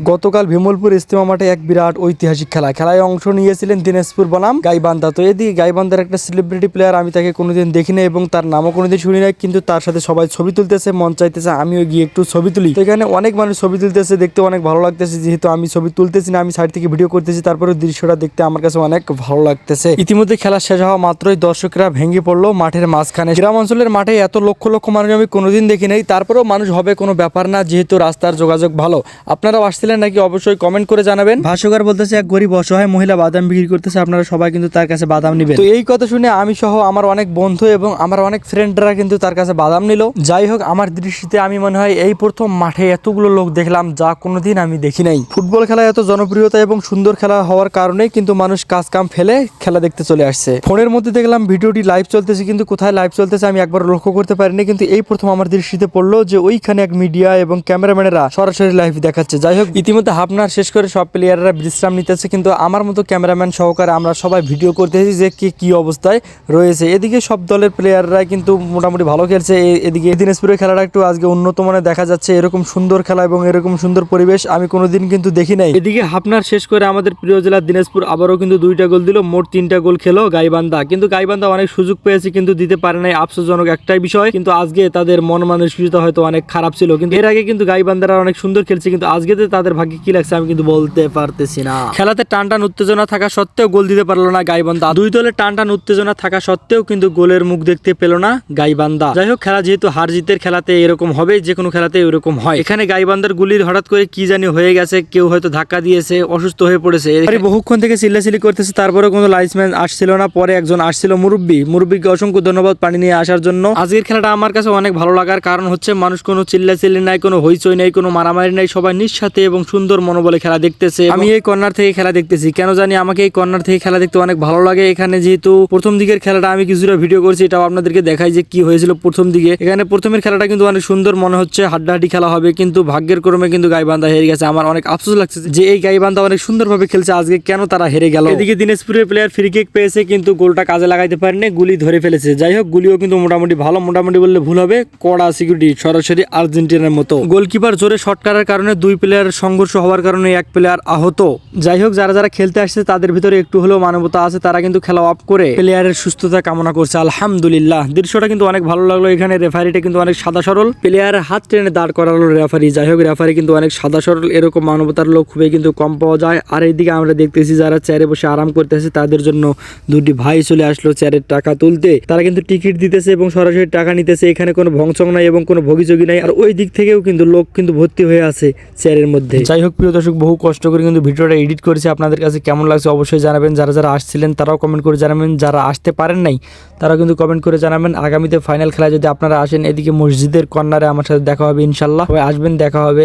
গতকাল ভিমলপুর ইজতেমা মাঠে এক বিরাট ঐতিহাসিক খেলায় অংশ নিয়েছিলেন দিনাজপুর বনাম গাইবান্ধা। তো এদিকে গাইবান্ধার একটা সেলিব্রিটি প্লেয়ার, আমি তাকে কোনোদিন দেখিনি এবং তার নামও কোনোদিন শুনি নাই, কিন্তু তার সাথে সবাই ছবি তুলতেছে, মন চাইতেছে আমিও গিয়ে একটু ছবি তুলি। তো এখানে অনেক মানুষ ছবি তুলতেছে, দেখতে অনেক ভালো লাগতেছে। যেহেতু আমি ছবি তুলতেছি না, আমি সাইড থেকে ভিডিও করতেছি, তারপরে দৃশ্যটা দেখতে আমার কাছে অনেক ভালো লাগতেছে। ইতিমধ্যে খেলা শেষ হওয়া মাত্রই দর্শকরা ভেঙে পড়লো মাঠের মাঝখানে। গ্রাম অঞ্চলের মাঠে এত লক্ষ লক্ষ মানুষ আমি কোনোদিন দেখি নাই, তারপরেও মানুষ হবে কোনো ব্যাপার না, যেহেতু রাস্তার যোগাযোগ ভালো। আপনারাও আসছিলেন নাকি অবশ্যই কমেন্ট করে জানাবেন। ভাষ্যকার বলতেছে এক গরিব অসহায় মহিলা বাদাম বিক্রি করতেছে, আপনারা সবাই কিন্তু তার কাছে বাদাম নেবেন। তো এই কথা শুনে আমি সহ আমার অনেক বন্ধু এবং আমার অনেক ফ্রেন্ডরা কিন্তু তার কাছে বাদাম নিল। যাই হোক, আমার দৃষ্টিতে আমি মনে হয় এই প্রথম মাঠে এতগুলো লোক দেখলাম, যা কোনোদিন আমি দেখি নাই। ফুটবল খেলা এত জনপ্রিয়তা এবং সুন্দর খেলা হওয়ার কারণে কিন্তু মানুষ কাজ কাম ফেলে খেলা দেখতে চলে আসছে। ফোনের মধ্যে দেখলাম ভিডিওটি লাইভ চলতেছে, কিন্তু কোথায় লাইভ চলতেছে আমি একবার লক্ষ্য করতে পারিনি, কিন্তু এই প্রথম আমার দৃষ্টিতে পড়লো যে ওইখানে এক মিডিয়া এবং ক্যামেরাম্যানেরা সরাসরি লাইভ দেখাচ্ছে। যাই হোক, ইতিমধ্যে হাফনার শেষ করে সব প্লেয়াররা বিশ্রাম নিতেছে, কিন্তু আমার মতো ক্যামেরাম্যান সহকারে আমরা সবাই ভিডিও করতেছি যে কে কি অবস্থায় রয়েছে। এদিকে সব দলের প্লেয়াররা কিন্তু মোটামুটি ভালো খেলছে। এদিকে দিনাজপুরের খেলাটা একটু আজকে উন্নত মানের দেখা যাচ্ছে। এরকম সুন্দর খেলা এবং এরকম সুন্দর পরিবেশ আমি কোনোদিন কিন্তু দেখি নাই। এদিকে হাফনার শেষ করে আমাদের প্রিয় জেলা দিনাজপুর আবারও কিন্তু 2টা গোল দিল, মোট 3টা গোল খেলো গাইবান্ধা। কিন্তু গাইবান্ধা অনেক সুযোগ পেয়েছে কিন্তু দিতে পারে নাই, আফসোসজনক একটাই বিষয়। কিন্তু আজকে তাদের মন মানসিকতা হয়তো অনেক খারাপ ছিল, কিন্তু এর আগে কিন্তু গাইবান্ধারা অনেক সুন্দর খেলছে, কিন্তু আজকে তাদের ভাগ্যে কি লাগছে আমি কিন্তু বলতে পারতেছি না। খেলাতে টানটান উত্তেজনা থাকা সত্ত্বেও গোল দিতে পারলো না গাইবান্ধা। দুই দলের টানটান উত্তেজনা থাকা সত্ত্বেও কিন্তু গোলের মুখ দেখতে পেল না গাইবান্ধা। যাই হোক, খেলা যেহেতু হার জিতের খেলাতে এরকম হবে, যে কোনো খেলাতে এরকম হয়। এখানে গাইবান্ধার গুলির হঠাৎ করে কি জানি হয়ে গেছে, কেউ হয়তো ধাক্কা দিয়েছে, অসুস্থ হয়ে পড়েছে। বহুক্ষণ থেকে চিল্লাচিল্লি করতেছে, তারপরে কোনো লাইসম্যান আসছিল না। পরে একজন আসছিল, মুরব্বীকে অসংখ্য ধন্যবাদ পানি নিয়ে আসার জন্য। আজকের খেলাটা আমার কাছে অনেক ভালো লাগার কারণ হচ্ছে মানুষ কোনো চিল্লাচিল্লি নাই, কোনো হইচই নাই, কোনো মারামারি নাই, সবাই নিঃস্বার্থে এবং সুন্দর মনোবলে খেলা দেখতেছে। আমি এই কর্নার থেকে খেলা দেখতেছি, কেন জানি আমাকে এই কর্নার থেকে খেলা দেখতে অনেক ভালো লাগে। এখানে যেহেতু প্রথম দিকের খেলাটা আমি কিছুটা ভিডিও করছি, এটাও আপনাদেরকে দেখাই যে কি হয়েছিল প্রথম দিকে। এখানে প্রথমের খেলাটা কিন্তু অনেক সুন্দর মনে হচ্ছে, হাড্ডাহাড্ডি খেলা হবে, কিন্তু ভাগ্যের ক্রমে কিন্তু গাইবান্ধা হেরে গেছে। আমার অনেক আফসোস লাগছে যে এই গাইবান্ধা অনেক সুন্দরভাবে খেলছে, আজকে কেন তারা হেরে গেল। এদিকে দিনাজপুরের প্লেয়ার ফ্রি কিক পেয়েছে, কিন্তু গোলটা কাজে লাগাইতে পারেনি, গুলি ধরে ফেলেছে। যাই হোক, গুলিও কিন্তু মোটামুটি ভালো, মোটামুটি বললে ভুল হবে, কড়া সিকিউরিটি, সরাসরি আর্জেন্টিনার মতো। গোলকিপার জোরে শট করার কারণে দুই প্লেয়ারের সংঘর্ষ হওয়ার কারণে এক প্লেয়ার আহত। যাই হোক, যারা খেলতে আসছে তাদের ভিতরে একটু হলেও মানবতা আছে, তারা কিন্তু খেলা অফ করে প্লেয়ারের সুস্থতা কামনা করছে। আলহামদুলিল্লাহ, দৃশ্যটা কিন্তু অনেক ভালো লাগলো। এখানে রেফারিটা কিন্তু অনেক সাদা সরল, প্লেয়ারের হাত টেনে দাঁড় করালো রেফারি। যাই হোক, রেফারি কিন্তু অনেক সাদা সরল, এরকম মানবতার লোক খুবই কিন্তু কম পাওয়া যায়। আর এইদিকে আমরা দেখতেছি যারা চেয়ারে বসে আরাম করতেছে, তাদের জন্য দুটি ভাই চলে আসলো চেয়ারের টাকা তুলতে। তারা কিন্তু টিকিট দিতেছে এবং সরাসরি টাকা নিতেছে। এখানে কোনো ভংচং নাই এবং কোনো ভোগীযোগী নাই। আর ওই দিক থেকেও কিন্তু লোক কিন্তু ভর্তি হয়ে আছে চেয়ারের মধ্যে। যাই হোক, প্রিয় দর্শক, বহু কষ্ট করে কিন্তু ভিডিওটা এডিট করেছি। আপনাদের কাছে কেমন লাগছে অবশ্যই জানাবেন। যারা আসছিলেন তারাও কমেন্ট করে জানাবেন, যারা আসতে পারেন নাই তারাও কিন্তু কমেন্ট করে জানাবেন। আগামীতে ফাইনাল খেলায় যদি আপনারা আসেন, এদিকে মসজিদের কর্নারে আমার সাথে দেখা হবে ইনশাল্লাহ। আসবেন, দেখা হবে।